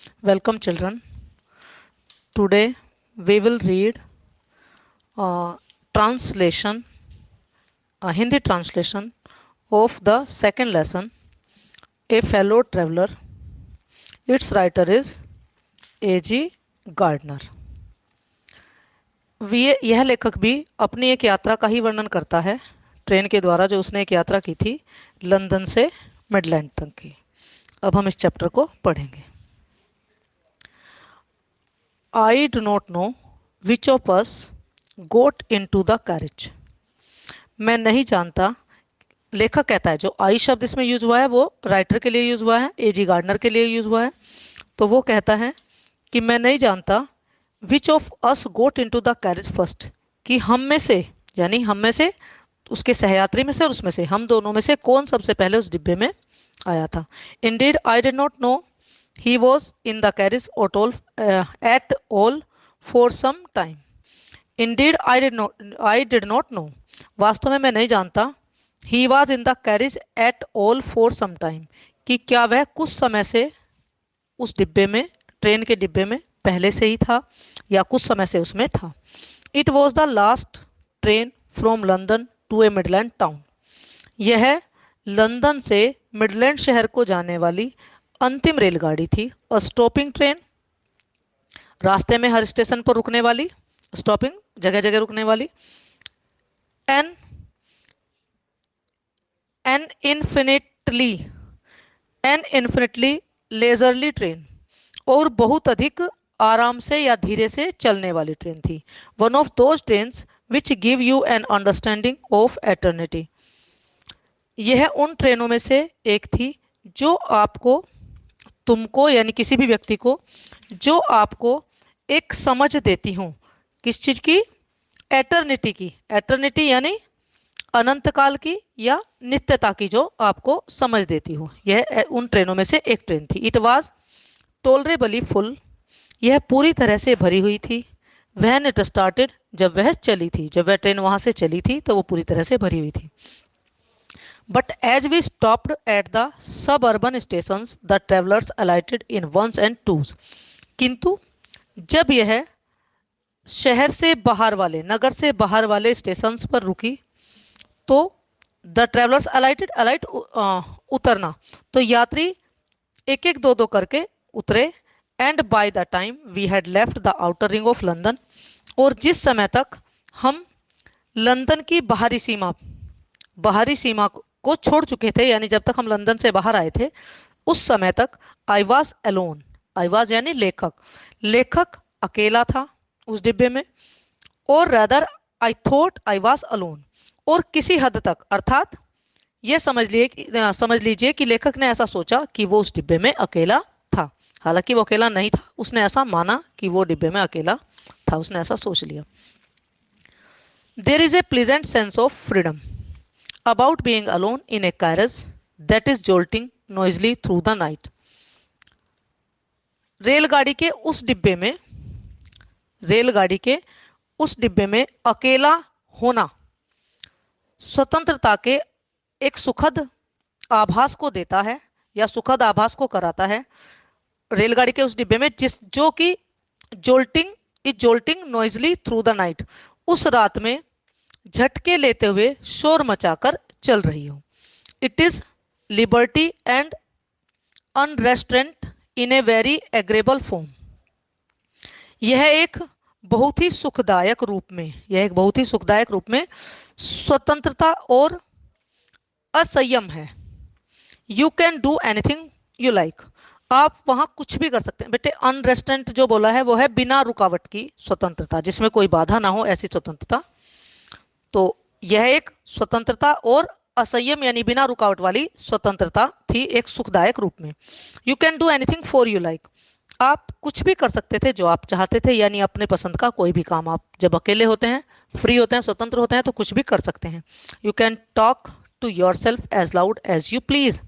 Welcome, children. Today we will read a translation, a Hindi translation of the second lesson, A Fellow Traveler. Its writer is A.G. Gardner. यह लेखक भी अपनी एक यात्रा का ही वर्णन करता है, ट्रेन के द्वारा जो उसने एक यात्रा की थी लंदन से मिडलैंड तक की। अब हम इस चैप्टर को पढ़ेंगे। I do not know which of us got into the carriage. मैं नहीं जानता, लेखक कहता है, जो आई शब्द इसमें यूज हुआ है वो राइटर के लिए यूज हुआ है, एजी गार्डनर के लिए यूज हुआ है। तो वो कहता है कि मैं नहीं जानता which of us got into the carriage first, कि हम में से, यानी हम में से, उसके सहयात्री में से और उसमें से, हम दोनों में से कौन सबसे पहले उस डिब्बे में आया था। Indeed I did not know he was in the carriage at all for some time. Indeed I did not know, वास्तव में मैं नहीं जानता, he was in the carriage at all for some time, कि क्या वह कुछ समय से उस डिब्बे में, ट्रेन के डिब्बे में पहले से ही था या कुछ समय से उसमें था। It was the last train from London to a Midland town. यह लंदन से मिडलैंड शहर को जाने वाली अंतिम रेलगाड़ी थी। अ स्टॉपिंग ट्रेन, रास्ते में हर स्टेशन पर रुकने वाली, स्टॉपिंग जगह जगह रुकने वाली। An an infinitely an infinitely leisurely train, और बहुत अधिक आराम से या धीरे से चलने वाली ट्रेन थी। One of those trains which give you an understanding of eternity. यह उन ट्रेनों में से एक थी जो आपको, तुमको यानी किसी भी व्यक्ति को, जो आपको एक समझ देती हूँ। किस चीज की? एटर्निटी की। एटर्निटी यानी अनंत काल की या नित्यता की, जो आपको समझ देती हूँ। यह उन ट्रेनों में से एक ट्रेन थी। इट वॉज टोलरेबली फुल, यह पूरी तरह से भरी हुई थी। वहन इट स्टार्टेड, जब वह चली थी, जब वह ट्रेन वहां से चली थी तो वो पूरी तरह से भरी हुई थी। But as we stopped at the suburban station the travellers alighted in ones and twos. किंतु जब यह शहर से बाहर वाले, नगर से बाहर वाले स्टेशन पर रुकी तो द ट्रेवलर्स अलाइटेड, अलाइट उतरना, तो यात्री एक एक दो दो करके उतरे। And by the time we had left the outer ring of London, और जिस समय तक हम लंदन की बाहरी सीमा को छोड़ चुके थे, यानी जब तक हम लंदन से बाहर आए थे उस समय तक, I was alone, I was यानी लेखक, लेखक अकेला था उस डिब्बे में। और rather I thought I was alone, और किसी हद तक, अर्थात ये समझ लीजिए कि लेखक ने ऐसा सोचा कि वो उस डिब्बे में अकेला था। हालांकि वो अकेला नहीं था, उसने ऐसा माना कि वो डिब्बे में अकेला था, उसने ऐसा सोच लिया। There is a pleasant sense of freedom about being alone in a carriage that is jolting noisily through the night. रेलगाड़ी के उस डिब्बे में, रेलगाड़ी के उस डिब्बे में अकेला होना स्वतंत्रता के एक सुखद आभास को देता है या सुखद आभास को कराता है। रेलगाड़ी के उस डिब्बे में जिस, जो कि jolting noisily through the night, उस रात में झटके लेते हुए शोर मचाकर चल रही हो। It is liberty and unrestraint in a very agreeable form. यह एक बहुत ही सुखदायक रूप में, यह एक बहुत ही सुखदायक रूप में स्वतंत्रता और असंयम है। You can do anything you like, आप वहां कुछ भी कर सकते हैं। बेटे अनरेस्ट्रेंट जो बोला है वो है बिना रुकावट की स्वतंत्रता, जिसमें कोई बाधा ना हो, ऐसी स्वतंत्रता। तो यह एक स्वतंत्रता और असंयम यानी बिना रुकावट वाली स्वतंत्रता थी, एक सुखदायक रूप में। You can do anything for you like, आप कुछ भी कर सकते थे जो आप चाहते थे, यानी अपने पसंद का कोई भी काम। आप जब अकेले होते हैं, फ्री होते हैं, स्वतंत्र होते हैं, तो कुछ भी कर सकते हैं। You can talk to yourself as loud as you please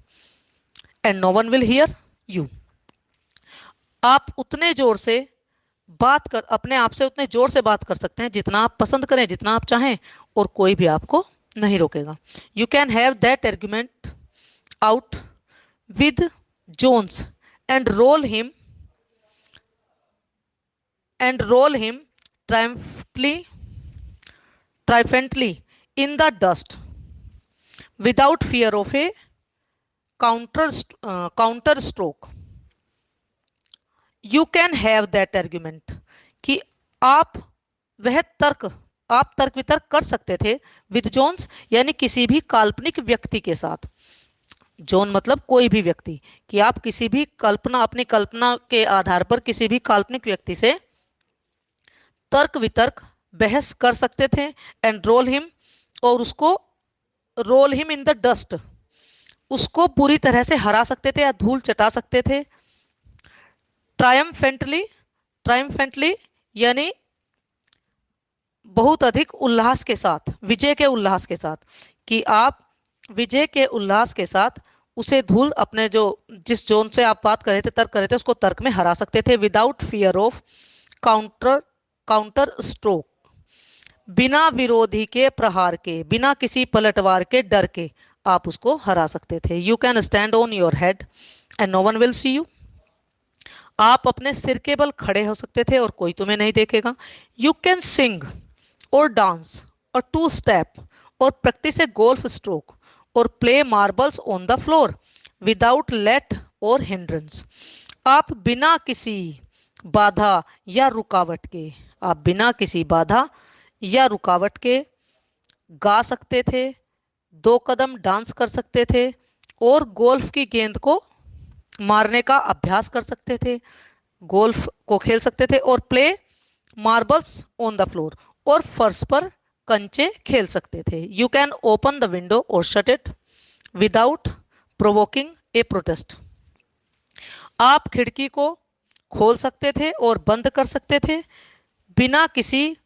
and no one will hear you. आप उतने जोर से बात कर, अपने आप से उतने जोर से बात कर सकते हैं जितना आप पसंद करें, जितना आप चाहें, और कोई भी आपको नहीं रोकेगा। You can have that argument out with Jones and roll him and roll him triumphantly, triumphantly in the dust without fear of a counter counter stroke. You can have that argument कि आप वह तर्क आप तर्क वितर्क कर सकते थे विद जोन्स यानी किसी भी काल्पनिक व्यक्ति के साथ। जोन मतलब कोई भी व्यक्ति, कि आप किसी भी कल्पना अपनी कल्पना के आधार पर किसी भी काल्पनिक व्यक्ति से तर्क वितर्क बहस कर सकते थे। एंड रोल हिम, और उसको roll him in the dust, उसको पूरी तरह से हरा सकते थे या धूल चटा सकते थे। ट्रायम्फेंटली, ट्रायम्फेंटली यानी बहुत अधिक उल्लास के साथ, विजय के उल्लास के साथ, कि आप विजय के उल्लास के साथ उसे धूल अपने जो जिस जोन से आप बात कर रहे थे तर्क कर रहे थे उसको तर्क में हरा सकते थे। Without fear of counter counter stroke, बिना विरोधी के प्रहार के, बिना किसी पलटवार के डर के आप उसको हरा सकते थे। You can stand on your head and no one will see you, आप अपने सिर के बल खड़े हो सकते थे और कोई तुम्हें नहीं देखेगा। यू कैन सिंग और डांस और टू स्टेप और प्रैक्टिस ए गोल्फ स्ट्रोक और play marbles on the floor without let और हिंड्रेंस, आप बिना किसी बाधा या रुकावट के, आप बिना किसी बाधा या रुकावट के गा सकते थे, दो कदम डांस कर सकते थे और गोल्फ की गेंद को मारने का अभ्यास कर सकते थे, गोल्फ को खेल सकते थे और play marbles on the floor, और फर्श पर कंचे खेल सकते थे। You can open the window और shut it without provoking a protest, आप खिड़की को खोल सकते थे और बंद कर सकते थे बिना किसी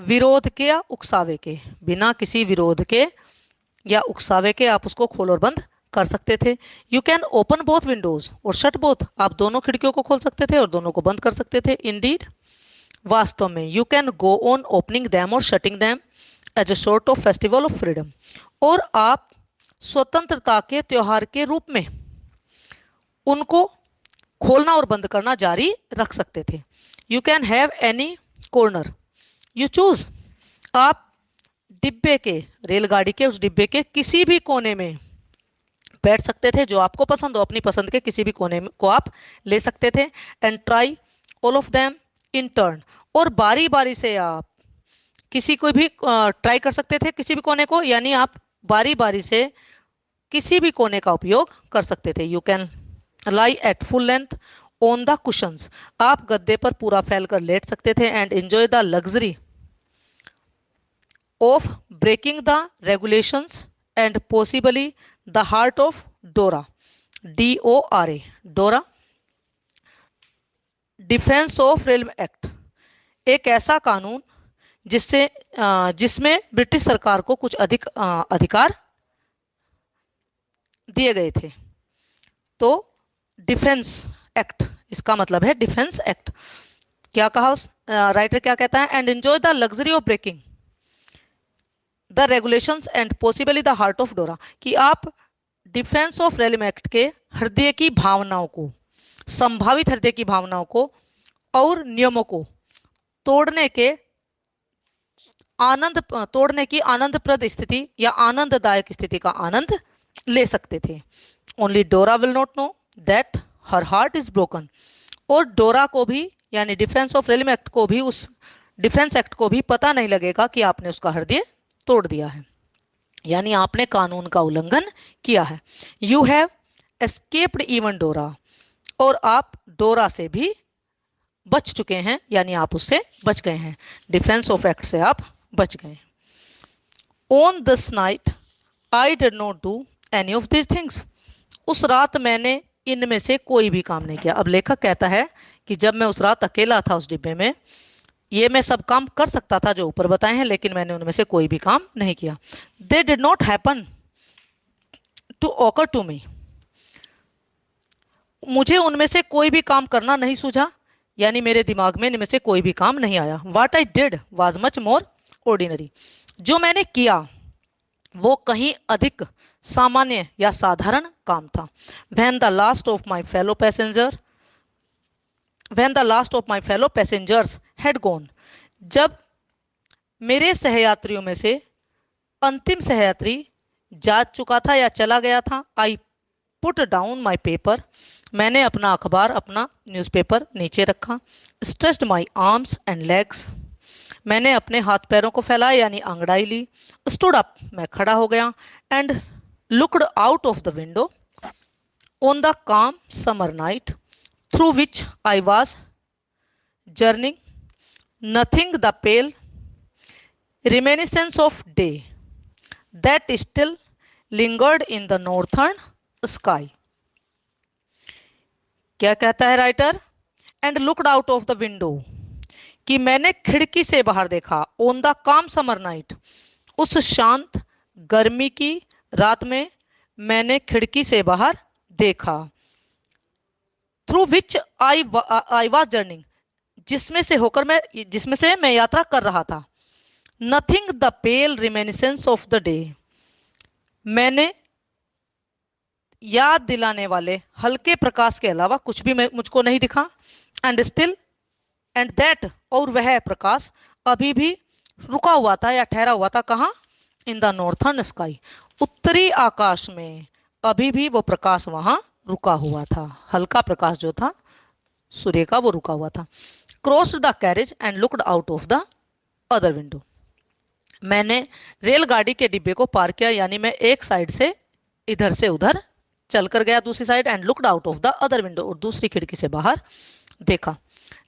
विरोध के या उकसावे के, बिना किसी विरोध के या उकसावे के आप उसको खोल और बंद कर सकते थे। You can open both Windows और शट बोथ, आप दोनों खिड़कियों को खोल सकते थे और दोनों को बंद कर सकते थे। इंडीड, वास्तव में, you can go on opening them और shutting them as a sort of festival of freedom, और आप स्वतंत्रता के त्योहार के रूप में उनको खोलना और बंद करना जारी रख सकते थे। You can have any corner you choose, आप डिब्बे के, रेलगाड़ी के उस डिब्बे के किसी भी कोने में बैठ सकते थे जो आपको पसंद हो, अपनी पसंद के किसी भी कोने को आप ले सकते थे। And try all of them in turn, और बारी बारी से आप किसी को भी ट्राई कर सकते थे किसी भी कोने को, यानी आप बारी बारी से किसी भी कोने का उपयोग कर सकते थे। You can lie at full length on the cushions, आप गद्दे पर पूरा फैलकर लेट सकते थे। And enjoy the luxury of breaking the regulations and possibly the heart of DORA, DORA, DORA, Defence of Railway Act, एक ऐसा कानून जिससे जिसमें ब्रिटिश सरकार को कुछ अधिक अधिकार दिए गए थे। तो डिफेंस एक्ट, इसका मतलब है डिफेंस एक्ट। क्या कहा राइटर क्या कहता है? And enjoy the luxury of breaking the regulations and possibly the heart of DORA, कि आप डिफेंस ऑफ रेलवे एक्ट के हृदय की भावनाओं को, संभावित हृदय की भावनाओं को और नियमों को तोड़ने के तोड़ने की आनंदप्रद स्थिति या आनंददायक स्थिति का आनंद ले सकते थे। ओनली डोरा will not know that her heart is broken, और डोरा को भी यानी डिफेंस ऑफ रेलवे एक्ट को भी, उस डिफेंस एक्ट को भी पता नहीं लगेगा कि आपने उसका हृदय तोड़ दिया है, यानी आपने कानून का उल्लंघन किया है। यू हैव एस्केप्ड इवन डोरा, और आप डोरा से भी बच चुके हैं, यानी आप उससे बच गए हैं, डिफेंस ऑफ एक्ट से आप बच गए। On this night I did not do any of this things, उस रात मैंने इनमें से कोई भी काम नहीं किया। अब लेखक कहता है कि जब मैं उस रात अकेला था उस डिब्बे में, ये मैं सब काम कर सकता था जो ऊपर बताए हैं, लेकिन मैंने उनमें से कोई भी काम नहीं किया। They did not happen to occur to me, मुझे उनमें से कोई भी काम करना नहीं सूझा, यानी मेरे दिमाग में इनमें से कोई भी काम नहीं आया। What I did was much more ordinary, जो मैंने किया वो कहीं अधिक सामान्य या साधारण काम था। When the last of my fellow passenger when the last of my fellow passengers had gone, जब मेरे सहयात्रियों में से अंतिम सहयात्री जा चुका था या चला गया था। I put down my paper, मैंने अपना अखबार, अपना न्यूज़पेपर नीचे रखा। Stretched my arms and legs, मैंने अपने हाथ पैरों को फैलाया यानी अंगड़ाई ली। स्टूड अप, मैं खड़ा हो गया। And looked out of the window on the calm summer night through which I was journeying, nothing the pale reminiscence of day that still lingered in the northern sky। क्या कहता है writer? And looked out of the window, कि मैंने खिड़की से बाहर देखा। On the calm summer night, उस शांत गर्मी की रात में मैंने खिड़की से बाहर देखा। Through which I was journeying, जिसमें से मैं यात्रा कर रहा था। Nothing the pale reminiscence of the day, मैंने याद दिलाने वाले हल्के प्रकाश के अलावा कुछ भी मुझको नहीं दिखा। एंड स्टिल, एंड दैट, और वह प्रकाश अभी भी रुका हुआ था या ठहरा हुआ था। कहाँ? इन द नॉर्थर्न स्काई, उत्तरी आकाश में अभी भी वो प्रकाश वहां रुका हुआ था। हल्का प्रकाश जो था सूर्य का, वो रुका हुआ था। Crossed the carriage and looked out of the other window, मैंने रेलगाड़ी के डिब्बे को पार किया, यानी मैं एक साइड से इधर से उधर चलकर गया दूसरी side. And looked out of the other window, और दूसरी खिड़की से बाहर देखा।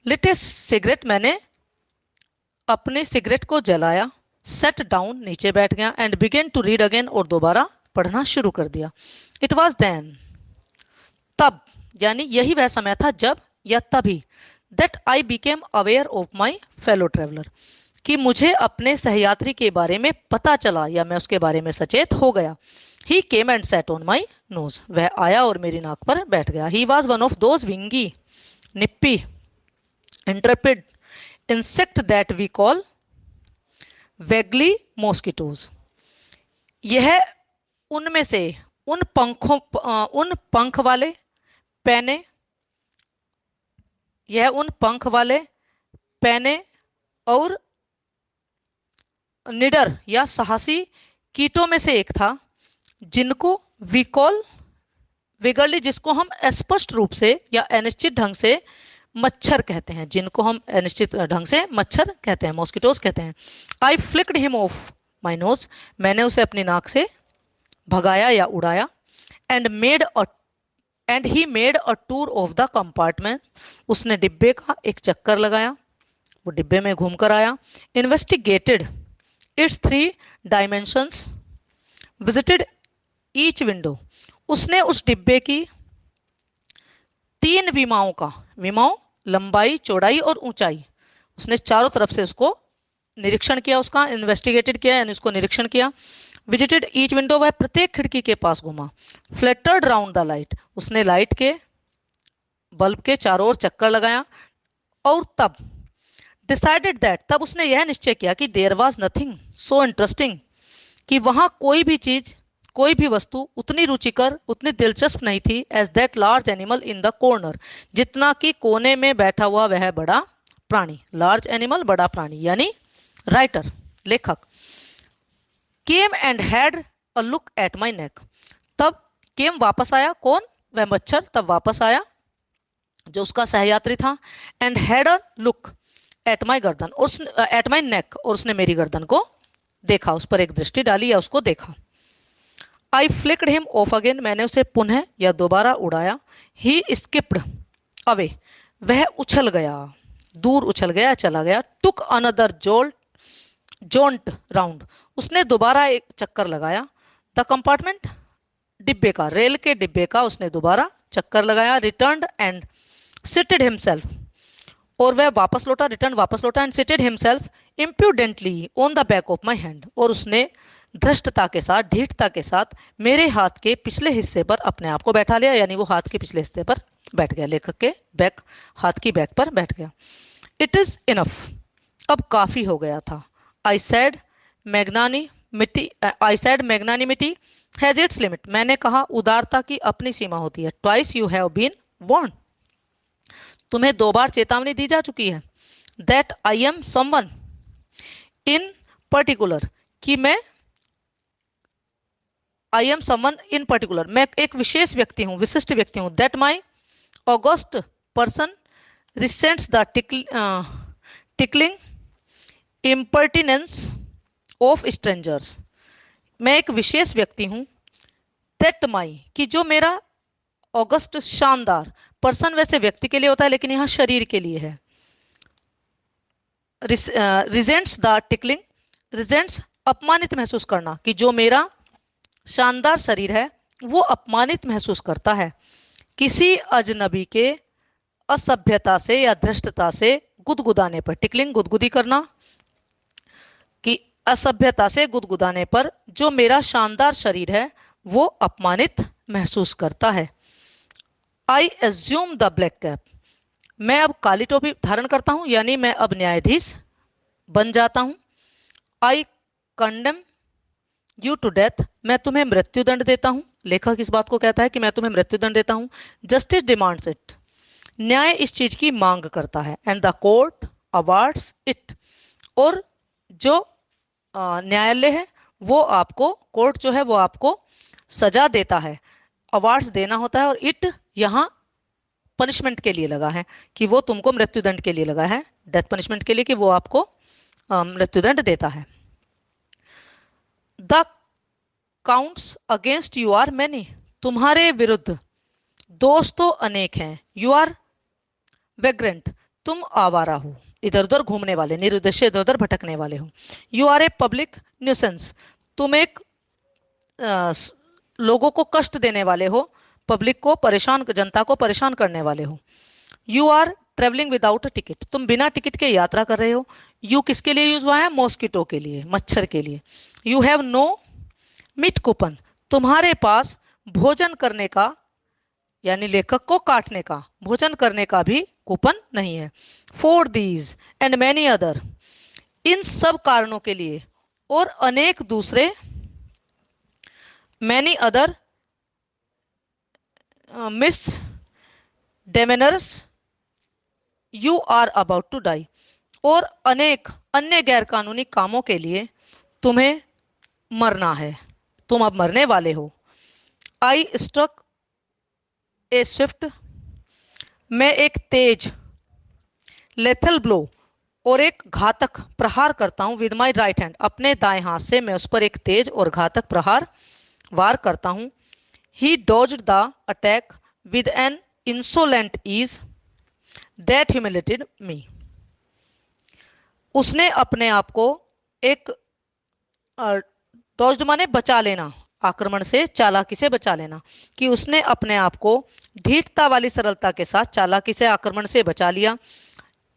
लेटेस्ट सिगरेट, मैंने अपने सिगरेट को जलाया। सेट डाउन, नीचे बैठ गया। And began to read again, और दोबारा पढ़ना शुरू कर दिया। इट वॉज देन, तब, यानी यही वह समय था जब या तभी, that I became aware of my fellow traveller, कि मुझे अपने सहयात्री के बारे में पता चला या मैं उसके बारे में सचेत हो गया। He came and sat on my nose, वह आया और मेरी नाक पर बैठ गया। He was one of those wingy, nippy, intrepid insect that we call vaguely mosquitoes, यह उनमें से उन पंख वाले पैने, यह उन पंख वाले पैने और निडर या साहसी कीटों में से एक था, जिनको विकॉल विगर्ली, जिसको हम स्पष्ट रूप से या अनिश्चित ढंग से मच्छर कहते हैं, जिनको हम अनिश्चित ढंग से मच्छर कहते हैं, मॉस्किटोज कहते हैं। I flicked him off my nose, मैंने उसे अपनी नाक से भगाया या उड़ाया। And he made a tour of the compartment, उसने डिब्बे का एक चक्कर लगाया, वो डिब्बे में घूमकर आया। Investigated it's 3 dimensions, visited each window, उसने उस डिब्बे की 3 विमाओं का, विमाओं लंबाई, चौड़ाई और ऊंचाई, उसने चारों तरफ से उसको निरीक्षण किया, उसका इन्वेस्टिगेटेड किया यानी उसको निरीक्षण किया। विजिटेड ईच विंडो, वह प्रत्येक खिड़की के पास घूमा। फ्लैटर्ड राउंड द लाइट, उसने लाइट के बल्ब के चारों ओर चक्कर लगाया। और तब डिसाइडेड दैट, तब उसने यह निश्चय किया कि there was nothing so interesting, कि वहां कोई भी चीज, कोई भी वस्तु उतनी रुचिकर, उतनी दिलचस्प नहीं थी, as that large animal in the corner, जितना कि कोने में बैठा हुआ वह बड़ा प्राणी। लार्ज एनिमल, बड़ा प्राणी, यानी राइटर, लेखक। Came and had a look at my neck, तब केम वापस आया, कौन? वह मच्छर तब वापस आया जो उसका सहयात्री था। And had a look at माई गर्दन, एट माई नेक, और उसने मेरी गर्दन को देखा, उस पर एक दृष्टि डाली या उसको देखा। आई फ्लिक्ड हिम ऑफ अगेन, मैंने उसे पुनः या दोबारा उड़ाया। ही स्किप्ड अवे, वह उछल गया, दूर उछल गया, चला गया। टुक अनदर जोंट राउंड, उसने दोबारा एक चक्कर लगाया। द कंपार्टमेंट, डिब्बे का, रेल के डिब्बे का उसने दोबारा चक्कर लगाया। रिटर्न्ड एंड सिटेड हिमसेल्फ, और वह वापस लौटा, रिटर्न वापस लौटा। And seated himself impudently on the back of my hand, और उसने धृष्टता के साथ, ढीठता के साथ मेरे हाथ के पिछले हिस्से पर अपने आप को बैठा लिया, यानी वो हाथ के पिछले हिस्से पर बैठ गया, लेखक के बैक, हाथ की बैक पर बैठ गया। इट इज इनफ, अब काफी हो गया था। I said magnanimity has its limit, मैंने कहा उदारता की अपनी सीमा होती है। Twice you have been warned, तुम्हें 2 बार चेतावनी दी जा चुकी है that I am someone in particular, कि मैं I am someone in particular, मैं एक विशेष व्यक्ति हूँ, विशिष्ट व्यक्ति हूँ। That my august person resents the tickling impertinence of strangers, मैं एक विशेष व्यक्ति हूँ। दैट माई, कि जो मेरा ऑगस्ट शानदार, पर्सन वैसे व्यक्ति के लिए होता है लेकिन यहाँ शरीर के लिए है। रिजेंट्स द टिकलिंग, रिजेंट्स अपमानित महसूस करना, कि जो मेरा शानदार शरीर है वो अपमानित महसूस करता है किसी अजनबी के असभ्यता से या धृष्टता से गुदगुदाने पर। टिकलिंग गुदगुदी करना, कि असभ्यता से गुदगुदाने पर जो मेरा शानदार शरीर है वो अपमानित महसूस करता है। I assume the black cap, मैं अब काली टोपी धारण करता हूं, यानी मैं अब न्यायाधीश बन जाता हूं। I condemn you to death, मैं तुम्हें मृत्युदंड देता हूं। लेखक इस बात को कहता है कि मैं तुम्हें मृत्युदंड देता हूं। जस्टिस डिमांड्स इट, न्याय इस चीज की मांग करता है। And the court awards it, और जो न्यायालय है वो आपको, कोर्ट जो है वो आपको सजा देता है। अवार्ड्स देना होता है, और इट यहाँ पनिशमेंट के लिए लगा है, कि वो तुमको मृत्युदंड के लिए लगा है, डेथ पनिशमेंट के लिए, कि वो आपको मृत्युदंड देता है। The counts against you are many, तुम्हारे विरुद्ध दोष तो अनेक हैं। यू आर वेग्रेंट, तुम आवारा हो, इधर उधर घूमने वाले, निरुद्देश्य इधर उधर भटकने वाले हो। You are a public nuisance, तुम एक लोगों को कष्ट देने वाले हो, पब्लिक को परेशान, जनता को परेशान करने वाले हो। You are travelling without a ticket, तुम बिना टिकट के यात्रा कर रहे हो। यू किसके लिए यूज हुआ है? मॉस्किटो के लिए, मच्छर के लिए। You have no meat coupon, तुम्हारे पास भोजन करने का, यानी लेखक को काटने का, भोजन करने का भी कूपन नहीं है। For these and many other, इन सब कारणों के लिए और अनेक दूसरे, many other misdemeanours you are about to die, और अनेक अन्य गैरकानूनी कामों के लिए तुम्हें मरना है, तुम अब मरने वाले हो। आई स्ट्रक ए स्विफ्ट, मैं एक तेज लेथल ब्लो, और एक घातक प्रहार करता हूं। विद माई राइट हैंड, अपने दाएं हाथ से मैं उस पर एक तेज और घातक प्रहार वार करता हूं। He dodged the attack with an insolent ease that humiliated me, उसने अपने आप को एक, डॉज्ड माने बचा लेना, आक्रमण से, चालाकी से बचा लेना, कि उसने अपने आप को ढीठता वाली सरलता के साथ चालाकी से आक्रमण से बचा लिया,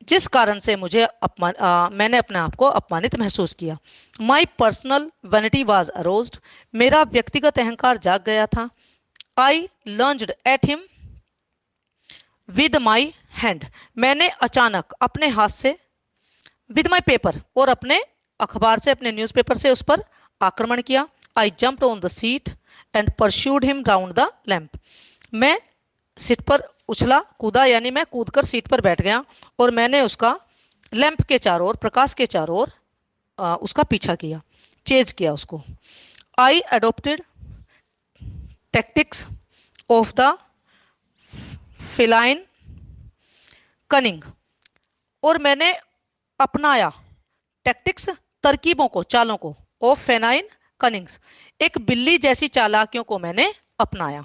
जिस कारण से मुझे मैंने अपने आप को अपमानित महसूस किया। My personal vanity was aroused, मेरा व्यक्तिगत अहंकार जाग गया था। I lunged at him with my hand, मैंने अचानक अपने हाथ से, विद माई पेपर, और अपने अखबार से, अपने न्यूज़पेपर से उस पर आक्रमण किया। I jumped on the seat and pursued him round the lamp, मैं सीट पर उछला, कूदा, यानी मैं कूदकर सीट पर बैठ गया और मैंने उसका लैंप के चारों ओर, प्रकाश के चारों ओर उसका पीछा किया, चेज किया उसको। I adopted tactics of the feline cunning, और मैंने अपनाया टैक्टिक्स, तरकीबों को, चालों को, ऑफ फेनाइन कनिंग्स, एक बिल्ली जैसी चालाकियों को मैंने अपनाया।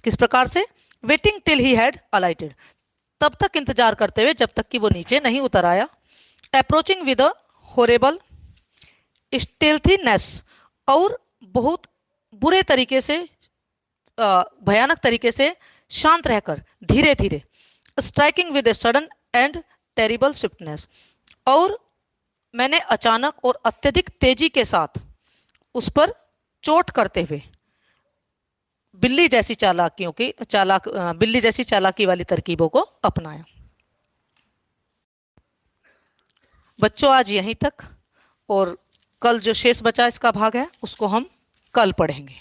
किस प्रकार से? वेटिंग टिल ही हैड अलाइटेड, तब तक इंतजार करते हुए जब तक कि वो नीचे नहीं उतर आया। अप्रोचिंग विद अ हॉरेबल स्टेल्थीनेस, और बहुत बुरे तरीके से, भयानक तरीके से शांत रहकर, धीरे धीरे। Striking with a sudden and terrible swiftness, और मैंने अचानक और अत्यधिक तेजी के साथ उस पर चोट करते हुए बिल्ली जैसी चालाकियों की, बिल्ली जैसी चालाकी वाली तरकीबों को अपनाया। बच्चों आज यहीं तक, और कल जो शेष बचा इसका भाग है उसको हम कल पढ़ेंगे।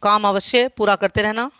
काम अवश्य पूरा करते रहना।